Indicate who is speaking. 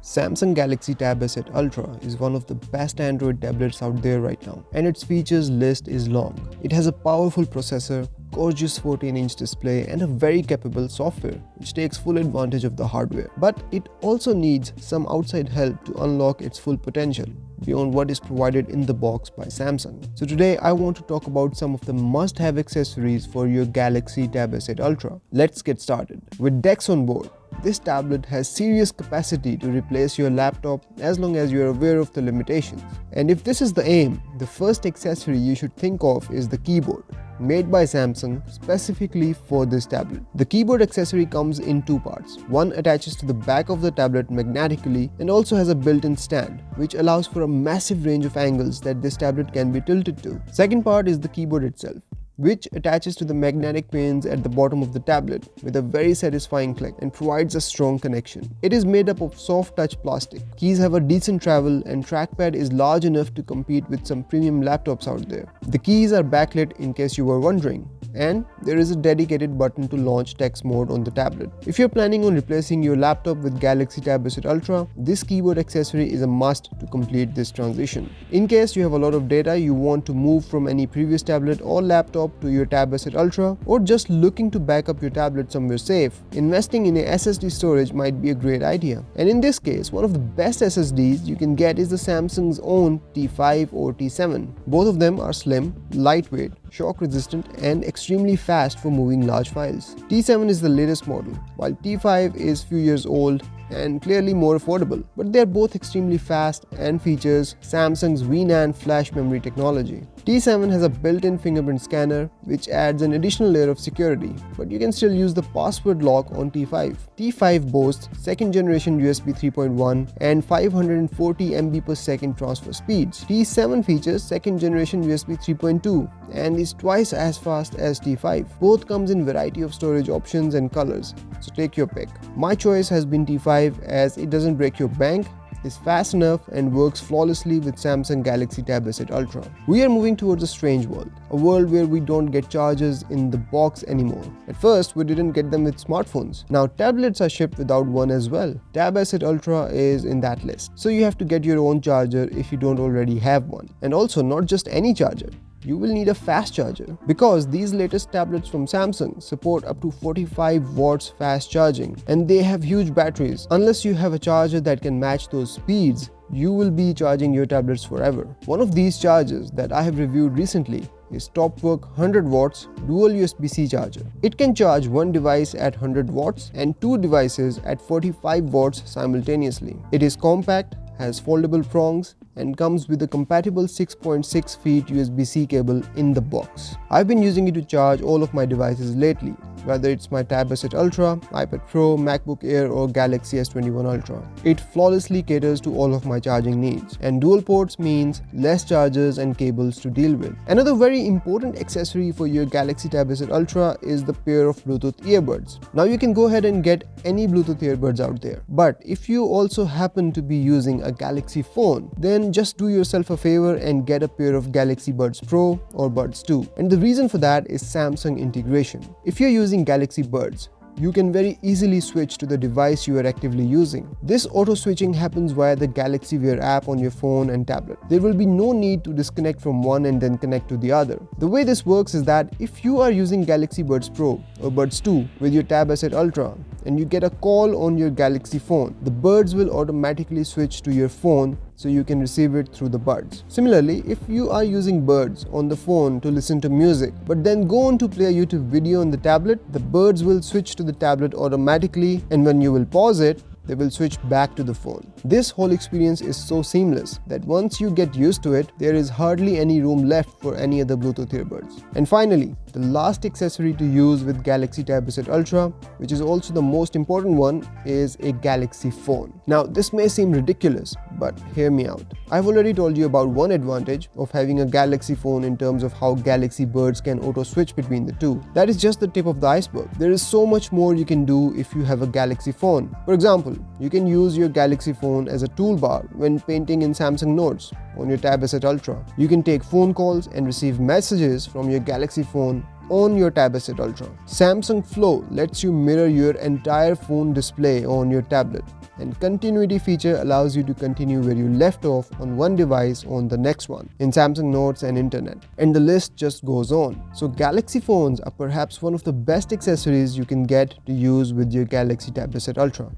Speaker 1: Samsung Galaxy Tab S8 Ultra is one of the best Android tablets out there right now, and its features list is long. It has a powerful processor, gorgeous 14-inch display, and a very capable software which takes full advantage of the hardware. But it also needs some outside help to unlock its full potential beyond what is provided in the box by Samsung. So today I want to talk about some of the must-have accessories for your Galaxy Tab S8 Ultra. Let's get started. With DeX on board, this tablet has serious capacity to replace your laptop as long as you are aware of the limitations. And if this is the aim, the first accessory you should think of is the keyboard, made by Samsung specifically for this tablet. The keyboard accessory comes in two parts. One attaches to the back of the tablet magnetically and also has a built-in stand, which allows for a massive range of angles that this tablet can be tilted to. Second part is the keyboard itself, which attaches to the magnetic pins at the bottom of the tablet with a very satisfying click and provides a strong connection. It is made up of soft touch plastic. Keys have a decent travel and trackpad is large enough to compete with some premium laptops out there. The keys are backlit in case you were wondering, and there is a dedicated button to launch text mode on the tablet. If you're planning on replacing your laptop with Galaxy Tab S8 Ultra, this keyboard accessory is a must to complete this transition. In case you have a lot of data you want to move from any previous tablet or laptop to your Tab S8 Ultra, or just looking to back up your tablet somewhere safe, investing in a SSD storage might be a great idea. And in this case, one of the best SSDs you can get is the Samsung's own T5 or T7. Both of them are slim, lightweight, shock resistant, and extremely fast for moving large files. T7 is the latest model, while T5 is few years old and clearly more affordable, but they are both extremely fast and features Samsung's VNAND flash memory technology. T7 has a built-in fingerprint scanner which adds an additional layer of security, but you can still use the password lock on T5. T5 boasts second generation USB 3.1 and 540 MB per second transfer speeds. T7 features second generation USB 3.2 and is twice as fast as T5. Both comes in variety of storage options and colors, so take your pick. My choice has been T5 as it doesn't break your bank, is fast enough, and works flawlessly with Samsung Galaxy Tab S8 Ultra. We are moving towards a strange world, a world where we don't get chargers in the box anymore. At first, we didn't get them with smartphones. Now tablets are shipped without one as well. Tab S8 Ultra is in that list, so you have to get your own charger if you don't already have one. And also not just any charger. You will need a fast charger, because these latest tablets from Samsung support up to 45 watts fast charging, and they have huge batteries. Unless you have a charger that can match those speeds, you will be charging your tablets forever. One of these chargers that I have reviewed recently is Topvork 100 watts dual USB C charger. It can charge one device at 100 watts and two devices at 45 watts simultaneously. It is compact, has foldable prongs, and comes with a compatible 6.6 feet USB-C cable in the box. I've been using it to charge all of my devices lately, whether it's my Tab S8 Ultra, iPad Pro, MacBook Air, or Galaxy S21 Ultra. It flawlessly caters to all of my charging needs, and dual ports means less chargers and cables to deal with. Another very important accessory for your Galaxy Tab S8 Ultra is the pair of Bluetooth earbuds. Now you can go ahead and get any Bluetooth earbuds out there, but if you also happen to be using a Galaxy phone, then just do yourself a favor and get a pair of Galaxy Buds Pro or Buds 2. And the reason for that is Samsung integration. If you're using Galaxy Buds, you can very easily switch to the device you are actively using. This auto switching happens via the Galaxy Wear app on your phone and tablet. There will be no need to disconnect from one and then connect to the other. The way this works is that if you are using Galaxy Buds Pro or Buds 2 with your Tab S8 Ultra and you get a call on your Galaxy phone, the buds will automatically switch to your phone so you can receive it through the buds. Similarly, if you are using buds on the phone to listen to music, but then go on to play a YouTube video on the tablet, the buds will switch to the tablet automatically, and when you will pause it, they will switch back to the phone. This whole experience is so seamless that once you get used to it, there is hardly any room left for any other Bluetooth earbuds. And finally, the last accessory to use with Galaxy Tab S8 Ultra, which is also the most important one, is a Galaxy phone. Now this may seem ridiculous, but hear me out. I've already told you about one advantage of having a Galaxy phone in terms of how Galaxy Buds can auto switch between the two. That is just the tip of the iceberg. There is so much more you can do if you have a Galaxy phone. For example, you can use your Galaxy phone as a toolbar when painting in Samsung Notes on your Tab S8 Ultra. You can take phone calls and receive messages from your Galaxy phone on your Tab S8 Ultra. Samsung Flow lets you mirror your entire phone display on your tablet, and Continuity feature allows you to continue where you left off on one device on the next one in Samsung Notes and Internet. And the list just goes on. So Galaxy phones are perhaps one of the best accessories you can get to use with your Galaxy Tab S8 Ultra.